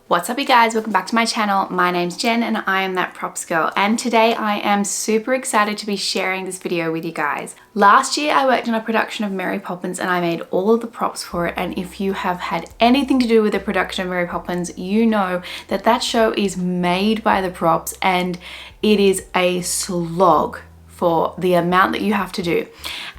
What's up you guys, welcome back to my channel. My name's Jen and I am that props girl, and today I am super excited to be sharing this video with you guys. Last year I worked on a production of Mary Poppins and I made all of the props for it, and if you have had anything to do with the production of Mary Poppins, you know that that show is made by the props and it is a slog for the amount that you have to do.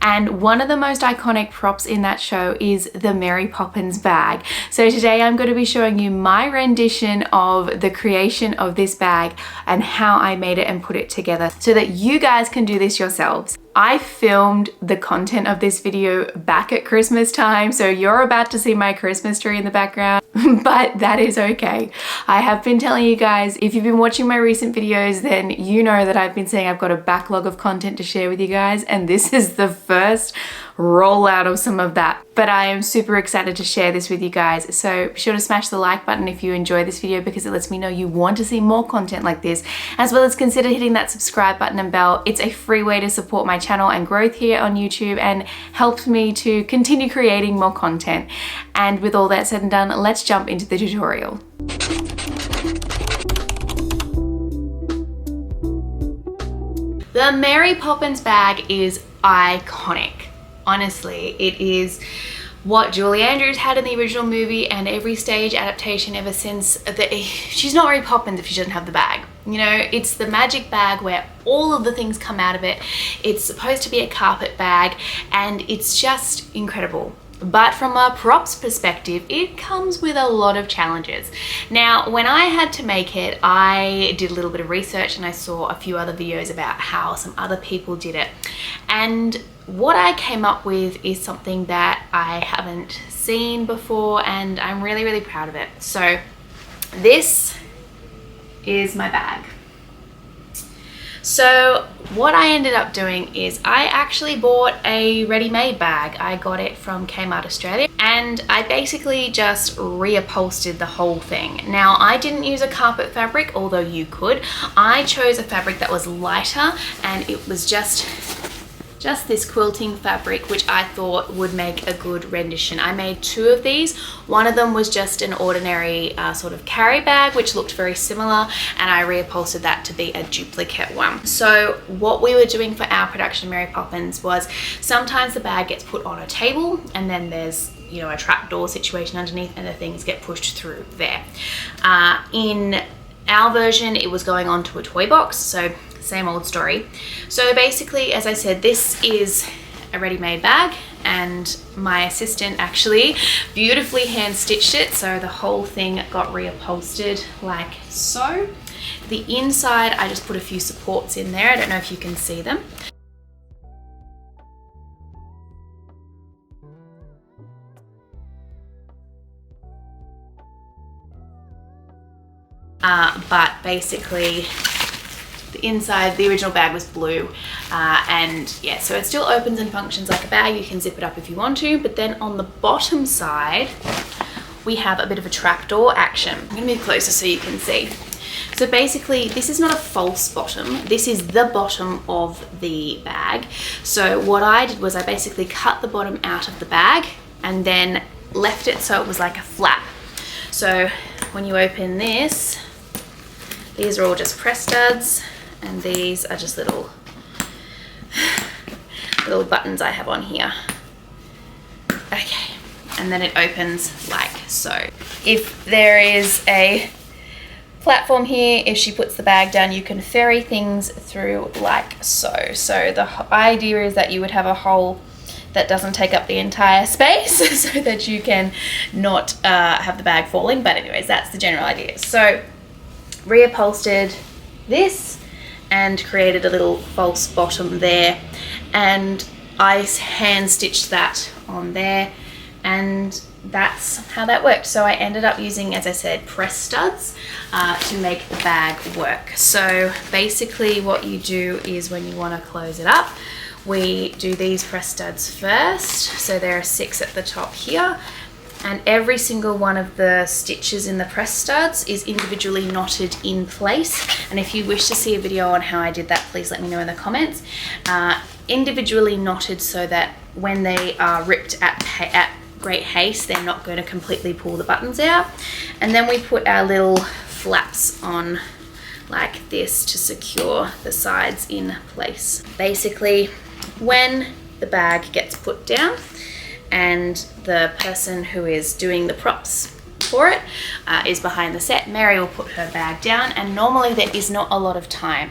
And one of the most iconic props in that show is the Mary Poppins bag. So today I'm going to be showing you my rendition of the creation of this bag and how I made it and put it together so that you guys can do this yourselves. I filmed the content of this video back at Christmas time, so you're about to see my Christmas tree in the background, but that is okay. I have been telling you guys, if you've been watching my recent videos, then you know that I've been saying I've got a backlog of content to share with you guys, and this is the first rollout of some of that. But I am super excited to share this with you guys, so be sure to smash the like button if you enjoy this video because it lets me know you want to see more content like this, as well as consider hitting that subscribe button and bell. It's a free way to support my channel and growth here on YouTube and helps me to continue creating more content. And with all that said and done, let's jump into the tutorial. The Mary Poppins bag is iconic. Honestly, it is what Julie Andrews had in the original movie and every stage adaptation ever since. She's not Mary Poppins if she doesn't have the bag. You know, it's the magic bag where all of the things come out of it. It's supposed to be a carpet bag and it's just incredible. But from a props perspective, it comes with a lot of challenges. Now, when I had to make it, I did a little bit of research and I saw a few other videos about how some other people did it. And what I came up with is something that I haven't seen before and I'm really, really proud of it. So this is my bag. So what I ended up doing is I actually bought a ready-made bag. I got it from Kmart Australia and I basically just reupholstered the whole thing. Now, I didn't use a carpet fabric, although you could. I chose a fabric that was lighter and it was just this quilting fabric, which I thought would make a good rendition. I made two of these. One of them was just an ordinary sort of carry bag, which looked very similar, and I reupholstered that to be a duplicate one. So what we were doing for our production of Mary Poppins was sometimes the bag gets put on a table and then there's, you know, a trapdoor situation underneath and the things get pushed through there. In our version, it was going onto a toy box, so same old story. So basically, as I said, this is a ready-made bag and my assistant actually beautifully hand stitched it, so the whole thing got reupholstered like so. The inside, I just put a few supports in there. I don't know if you can see them. But basically the inside, the original bag was blue, and yeah, so it still opens and functions like a bag. You can zip it up if you want to, but then on the bottom side we have a bit of a trapdoor action. I'm gonna move closer so you can see. So basically, this is not a false bottom, this is the bottom of the bag. So what I did was I basically cut the bottom out of the bag and then left it so it was like a flap. So when you open this, these are all just press studs, and these are just little buttons I have on here. Okay, and then it opens like so. If there is a platform here, if she puts the bag down, you can ferry things through like so. So the idea is that you would have a hole that doesn't take up the entire space so that you can not have the bag falling. But anyways, that's the general idea. So reupholstered this and created a little false bottom there, and I hand stitched that on there, and that's how that worked. So I ended up using, as I said, press studs to make the bag work. So basically what you do is when you want to close it up, we do these press studs first. So there are 6 at the top here, and every single one of the stitches in the press studs is individually knotted in place. And if you wish to see a video on how I did that, please let me know in the comments. Individually knotted so that when they are ripped at great haste, they're not going to completely pull the buttons out. And then we put our little flaps on like this to secure the sides in place. Basically, when the bag gets put down and the person who is doing the props for it is behind the set, Mary will put her bag down, and normally there is not a lot of time.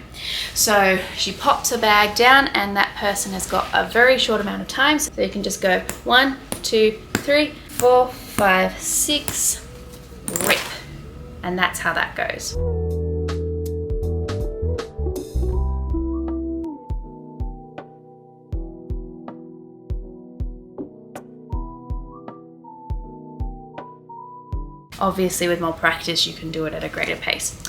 So she pops her bag down and that person has got a very short amount of time. So you can just go 1, 2, 3, 4, 5, 6, rip. And that's how that goes. Obviously with more practice you can do it at a greater pace.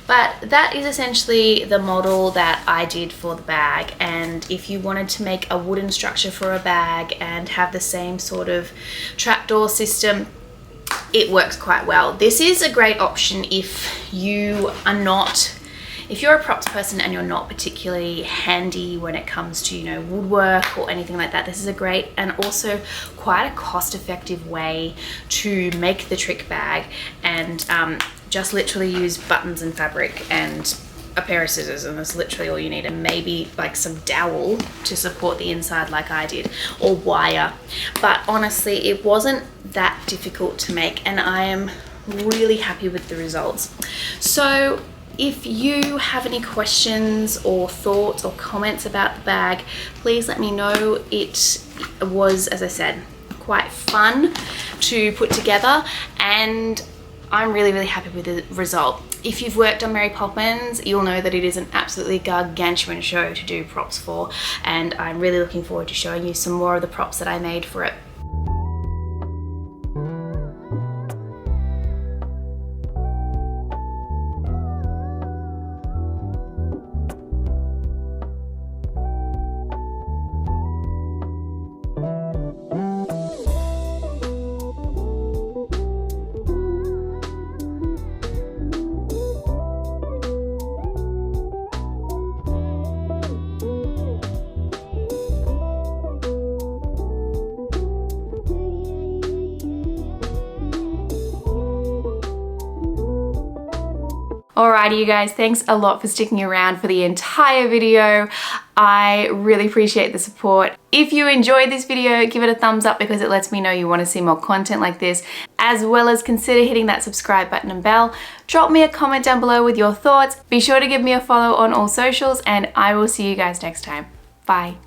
But that is essentially the model that I did for the bag, and if you wanted to make a wooden structure for a bag and have the same sort of trapdoor system, it works quite well. This is a great option if you are not, if you're a props person and you're not particularly handy when it comes to, you know, woodwork or anything like that. This is a great and also quite a cost-effective way to make the trick bag, and just literally use buttons and fabric and a pair of scissors, and that's literally all you need, and maybe like some dowel to support the inside like I did, or wire. But honestly, it wasn't that difficult to make, and I am really happy with the results. So if you have any questions or thoughts or comments about the bag, please let me know. It was, as I said, quite fun to put together, and I'm really, really happy with the result. If you've worked on Mary Poppins, you'll know that it is an absolutely gargantuan show to do props for, and I'm really looking forward to showing you some more of the props that I made for it. Alrighty, you guys, thanks a lot for sticking around for the entire video. I really appreciate the support. If you enjoyed this video, give it a thumbs up because it lets me know you want to see more content like this, as well as consider hitting that subscribe button and bell. Drop me a comment down below with your thoughts. Be sure to give me a follow on all socials, and I will see you guys next time. Bye.